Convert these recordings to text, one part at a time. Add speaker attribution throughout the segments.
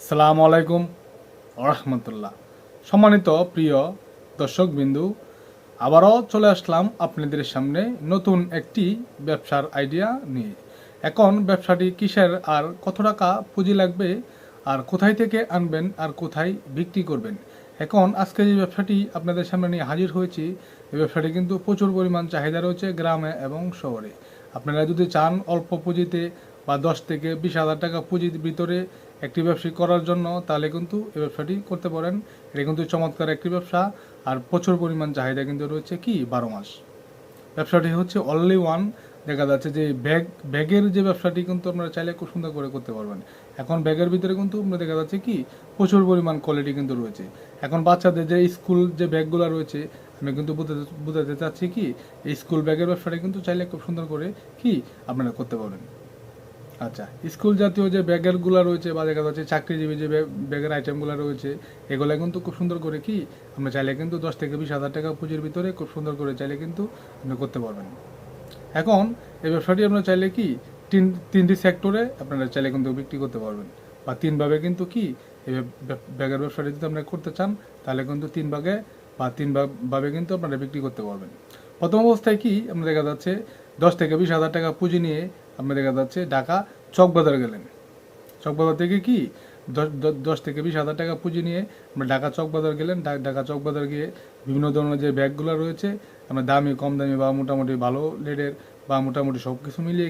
Speaker 1: আসসালামু আলাইকুম রহমতুল্লাহ। সম্মানিত প্রিয় দর্শকবিন্দু, আবারও চলে আসলাম আপনাদের সামনে নতুন একটি ব্যবসার আইডিয়া নিয়ে। এখন ব্যবসাটি কিসের আর কত টাকা পুঁজি লাগবে আর কোথায় থেকে আনবেন আর কোথায় বিক্রি করবেন, এখন আজকে যে ব্যবসাটি আপনাদের সামনে নিয়ে হাজির হয়েছি, এই ব্যবসাটি কিন্তু প্রচুর পরিমাণ চাহিদা রয়েছে গ্রামে এবং শহরে। আপনারা যদি চান অল্প পুঁজিতে বা 10 থেকে 20 হাজার টাকা পুঁজির ভিতরে একটি ব্যবসা করার জন্য, তাহলে কিন্তু এই ব্যবসাটি করতে পারেন। এটা কিন্তু চমৎকার একটি ব্যবসা আর প্রচুর পরিমাণ চাহিদা কিন্তু রয়েছে 12 মাস। ব্যবসাটি হচ্ছে অনলি ওয়ান। দেখা যাচ্ছে যে ব্যাগের যে ব্যবসাটি কিন্তু আপনারা চাইলে খুব সুন্দর করে করতে পারবেন। এখন ব্যাগের ভিতরে কিন্তু দেখা যাচ্ছে প্রচুর পরিমাণ কোয়ালিটি কিন্তু রয়েছে। এখন বাচ্চাদের যে স্কুল যে ব্যাগগুলো রয়েছে, আমি কিন্তু বুঝাতে চাচ্ছি এই স্কুল ব্যাগের ব্যবসাটা কিন্তু চাইলে খুব সুন্দর করে আপনারা করতে পারবেন। আচ্ছা, স্কুল জাতীয় যে ব্যাগেরগুলো রয়েছে বা দেখা যাচ্ছে চাকরিজীবী যে ব্যাগের আইটেমগুলো রয়েছে, এগুলো কিন্তু খুব সুন্দর করে আমরা চাইলে কিন্তু 10 থেকে 20 হাজার টাকা পুঁজির ভিতরে খুব সুন্দর করে চাইলে কিন্তু আপনি করতে পারবেন। এখন এই ব্যবসাটি আপনারা চাইলে তিনটি সেক্টরে আপনারা চাইলে কিন্তু বিক্রি করতে পারবেন, বা তিনভাবে কিন্তু এই ব্যাগের ব্যবসাটি যদি আপনারা করতে চান, তাহলে কিন্তু তিনভাবে কিন্তু আপনারা বিক্রি করতে পারবেন। প্রথম অবস্থায় আপনার দেখা যাচ্ছে 10 থেকে 20 হাজার টাকা পুঁজি নিয়ে আপনি দেখা যাচ্ছে ঢাকা চকবাজার গেলেন। চকবাজার থেকে 10 থেকে 20 হাজার টাকা পুঁজি নিয়ে আমরা ঢাকা চকবাজার গেলেন। ঢাকা চকবাজার গিয়ে বিভিন্ন ধরনের যে ব্যাগগুলো রয়েছে, আমরা দামি কম দামি বা মোটামুটি ভালো রেটের বা মোটামুটি সব কিছু মিলিয়ে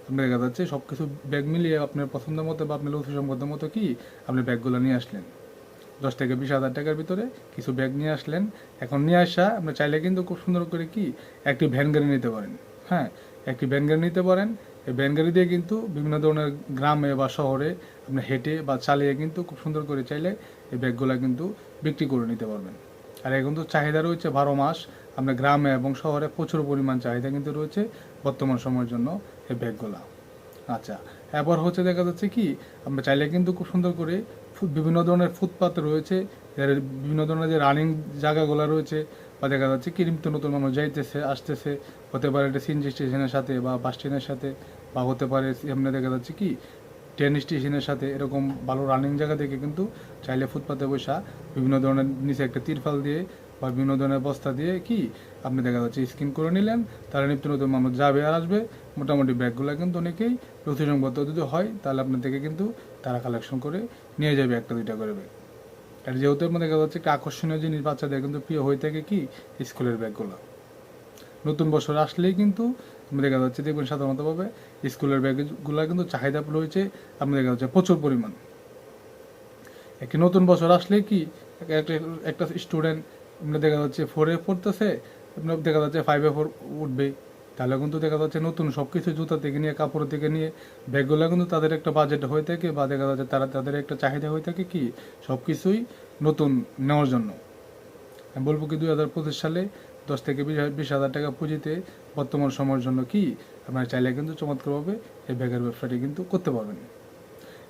Speaker 1: আপনি দেখা যাচ্ছে সব কিছু ব্যাগ মিলিয়ে আপনার পছন্দ মতো বা আপনার লক্ষ্যসম্মত মতো আপনি ব্যাগগুলো নিয়ে আসলেন। 10 থেকে 20 হাজার টাকার ভিতরে কিছু ব্যাগ নিয়ে আসলেন। এখন নিয়ে আসা আপনি চাইলে কিন্তু খুব সুন্দর করে একটি ভ্যান গাড়ি নিতে পারেন। হ্যাঁ, একটি ভ্যান গাড়ি নিতে পারেন। এই ভ্যান গাড়ি দিয়ে কিন্তু বিভিন্ন ধরনের গ্রামে বা শহরে আপনি হেঁটে বা চালিয়ে কিন্তু খুব সুন্দর করে চাইলে এই ব্যাগগুলো কিন্তু বিক্রি করে নিতে পারবেন। আর এখন তো চাহিদা রয়েছে 12 মাস। আপনার গ্রামে এবং শহরে প্রচুর পরিমাণ চাহিদা কিন্তু রয়েছে বর্তমান সময়ের জন্য এই ব্যাগগুলা। আচ্ছা, এরপর হচ্ছে দেখা যাচ্ছে আমরা চাইলে কিন্তু খুব সুন্দর করে বিভিন্ন ধরনের ফুটপাত রয়েছে, বিভিন্ন ধরনের যে রানিং জায়গাগুলো রয়েছে, বা দেখা যাচ্ছে নিত্য নতুন মানুষ যাইতেছে আসতেছে, হতে পারে এটা সিএনজি স্টেশনের সাথে বা বাস স্ট্যান্ডের সাথে, বা হতে পারে এমনি দেখা যাচ্ছে ট্রেন স্টেশনের সাথে, এরকম ভালো রানিং জায়গা থেকে কিন্তু চাইলে ফুটপাতে বসা বিভিন্ন ধরনের নিচে একটা তিরপাল দিয়ে বা বিভিন্ন ধরনের বস্তা দিয়ে আপনি দেখা যাচ্ছে স্ক্রিন করে নিলেন। তাহলে নিত্য নতুন মানুষ যাবে আর আসবে। মোটামুটি ব্যাগগুলো কিন্তু অনেকেই প্রতিসংগত যদি হয়, তাহলে আপনার থেকে কিন্তু তারা কালেকশন করে নিয়ে যাবে একটা দুইটা করে ব্যাগ। আর যেহেতু দেখা যাচ্ছে একটা আকর্ষণীয় জিনিস বাচ্চাদের কিন্তু প্রিয় হয়ে থাকে স্কুলের ব্যাগগুলো। নতুন বছর আসলেই কিন্তু দেখা যাচ্ছে দেখবেন সাধারণতভাবে স্কুলের ব্যাগগুলো কিন্তু চাহিদা রয়েছে আপনি দেখা যাচ্ছে প্রচুর পরিমাণ। একটি নতুন বছর আসলে একটা স্টুডেন্ট দেখা যাচ্ছে 4-এ পড়তেছে, আপনার দেখা যাচ্ছে 5-এ উঠবে, তাহলে কিন্তু দেখা যাচ্ছে নতুন সব কিছু জুতা থেকে নিয়ে কাপড় থেকে নিয়ে ব্যাগগুলো কিন্তু তাদের একটা বাজেট হয়ে থাকে, বা দেখা যাচ্ছে তাদের একটা চাহিদা হয়ে থাকে সব কিছুই নতুন নেওয়ার জন্য। আমি বলবো 2025 সালে 10 থেকে 20 হাজার টাকা পুঁজিতে বর্তমান সময়ের জন্য আপনারা চাইলে কিন্তু চমৎকারভাবে এই ব্যাগের ব্যবসাটি কিন্তু করতে পারবেন।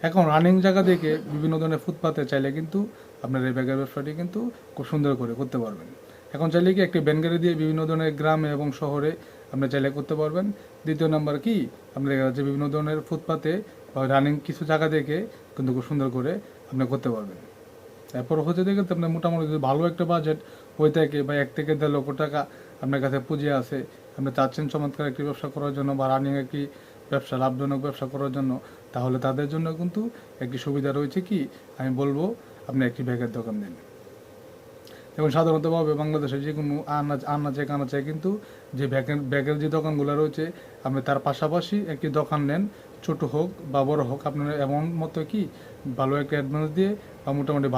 Speaker 1: এখন রানিং জায়গা থেকে বিভিন্ন ধরনের ফুটপাতে চাইলে কিন্তু আপনার এই ব্যাগের ব্যবসাটি কিন্তু খুব সুন্দর করে করতে পারবেন। এখন চাইলে একটি ভ্যান গাড়ি দিয়ে বিভিন্ন ধরনের গ্রামে এবং শহরে আপনি চাইলে করতে পারবেন। দ্বিতীয় নাম্বার আপনি দেখা যাচ্ছে বিভিন্ন ধরনের ফুটপাতে বা রানিং কিছু জায়গা থেকে কিন্তু খুব সুন্দর করে আপনি করতে পারবেন। এরপর হচ্ছে দেখে আপনার মোটামুটি যদি ভালো একটা বাজেট হয়ে থাকে বা 1 থেকে 1.5 লক্ষ টাকা আপনার কাছে পুঁজি আছে, আপনি চাচ্ছেন চমৎকার একটি ব্যবসা করার জন্য বা রানিং একটি ব্যবসা লাভজনক ব্যবসা করার জন্য, তাহলে তাদের জন্য কিন্তু একটি সুবিধা রয়েছে আমি বলবো আপনি একটি ব্যাগের দোকান দিন। এবং সাধারণতভাবে বাংলাদেশের যে কোনো আনাচে কানাচে কিন্তু যে ব্যাগের যে দোকানগুলো রয়েছে, আপনি তার পাশাপাশি একটি দোকান নেন, ছোট হোক বা বড় হোক, আপনার এমন মতো ভালো একটা অ্যাডভান্স দিয়ে বা মোটামুটি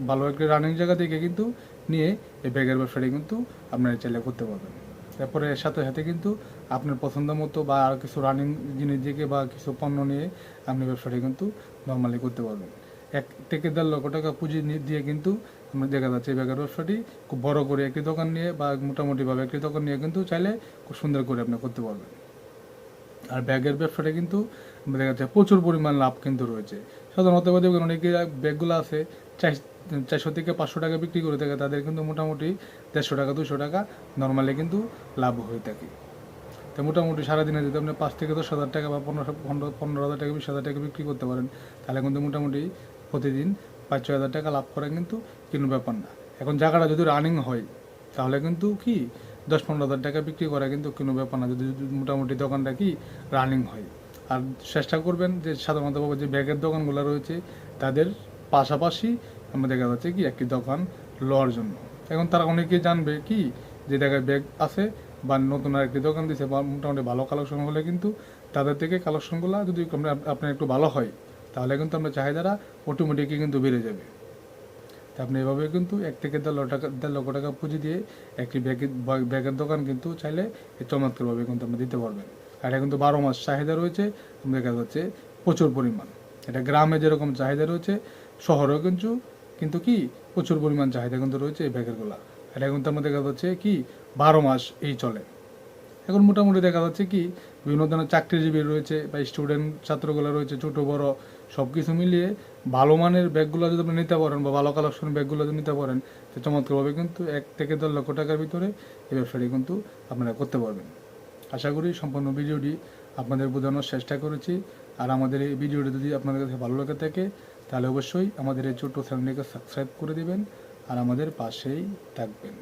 Speaker 1: ভালো একটা রানিং জায়গা থেকে কিন্তু নিয়ে এই ব্যাগের ব্যবসাটি কিন্তু আপনারা চাইলে করতে পারবেন। তারপরে এর সাথে সাথে কিন্তু আপনার পছন্দ মতো বা আর কিছু রানিং জিনিস দিকে বা কিছু পণ্য নিয়ে আপনি ব্যবসাটি কিন্তু নর্মালি করতে পারবেন। 1 থেকে 1.5 লক্ষ টাকা পুঁজি দিয়ে কিন্তু আমরা দেখা যাচ্ছে এই ব্যাগের ব্যবসাটি খুব বড় করে একটি দোকান নিয়ে বা মোটামুটিভাবে একটি দোকান নিয়ে কিন্তু চাইলে খুব সুন্দর করে আপনি করতে পারবেন। আর ব্যাগের ব্যবসাটা কিন্তু দেখা যাচ্ছে প্রচুর পরিমাণ লাভ কিন্তু রয়েছে। সাধারণত দেখবেন অনেকে ব্যাগগুলো আছে 400 থেকে 500 টাকা বিক্রি করে থাকে, তাদের কিন্তু মোটামুটি 150 টাকা 200 টাকা নর্মালি কিন্তু লাভ হয়ে থাকে। তো মোটামুটি সারাদিনে যদি আপনি 5 থেকে 10 হাজার টাকা বা 15,000 টাকা 20,000 টাকা বিক্রি করতে পারেন, তাহলে কিন্তু মোটামুটি প্রতিদিন 5-6 হাজার টাকা লাভ করা কিন্তু কোনো ব্যাপার না। এখন জায়গাটা যদি রানিং হয় তাহলে কিন্তু কি 10-15 হাজার টাকা বিক্রি করা কিন্তু কোনো ব্যাপার না, যদি মোটামুটি দোকানটা কি রানিং হয়। আর চেষ্টা করবেন যে সাধারণতভাবে যে ব্যাগের দোকানগুলো রয়েছে তাদের পাশাপাশি আমরা দেখা যাচ্ছে কি একটি দোকান লওয়ার জন্য। এখন তারা অনেকেই জানবে কি যে জায়গায় ব্যাগ আছে বা নতুন আর একটি দোকান দিচ্ছে বা মোটামুটি ভালো কালেকশন হলে কিন্তু তাদের থেকে কালেকশনগুলো যদি আপনার একটু ভালো হয় তাহলে কিন্তু আপনার চাহিদাটা অটোমেটিকই কিন্তু বেড়ে যাবে। তা আপনি এভাবে কিন্তু 1 থেকে 1.5 লক্ষ টাকা পুঁজি দিয়ে একটি ব্যাগের দোকান কিন্তু চাইলে চমৎকারভাবে কিন্তু আপনি দিতে পারবেন। আর এটা কিন্তু 12 মাস চাহিদা রয়েছে, দেখা যাচ্ছে প্রচুর পরিমাণ। এটা গ্রামে যেরকম চাহিদা রয়েছে শহরেও কিন্তু কিন্তু কি প্রচুর পরিমাণ চাহিদা কিন্তু রয়েছে এই ব্যাগেরগুলা। এটা কিন্তু আমরা দেখা যাচ্ছে কি 12 মাস এই চলে। এখন মোটামুটি দেখা যাচ্ছে কি বিভিন্ন ধরনের চাকরিজীবী রয়েছে বা স্টুডেন্ট ছাত্রগুলো রয়েছে, ছোটো বড় সব কিছু মিলিয়ে ভালো মানের ব্যাগগুলো যদি আপনি নিতে পারেন বা ভালো কালেকশন ব্যাগগুলো যদি নিতে পারেন তো চমৎকারভাবে কিন্তু 1 থেকে 10 লক্ষ টাকার ভিতরে এই ব্যবসাটি কিন্তু আপনারা করতে পারবেন। আশা করি সম্পূর্ণ ভিডিওটি আপনাদের বোঝানোর চেষ্টা করেছি। আর আমাদের এই ভিডিওটি যদি আপনাদের কাছে ভালো লেগে থাকে তাহলে অবশ্যই আমাদের এই ছোট্ট চ্যানেলটিকে সাবস্ক্রাইব করে দিবেন আর আমাদের পাশেই থাকবেন।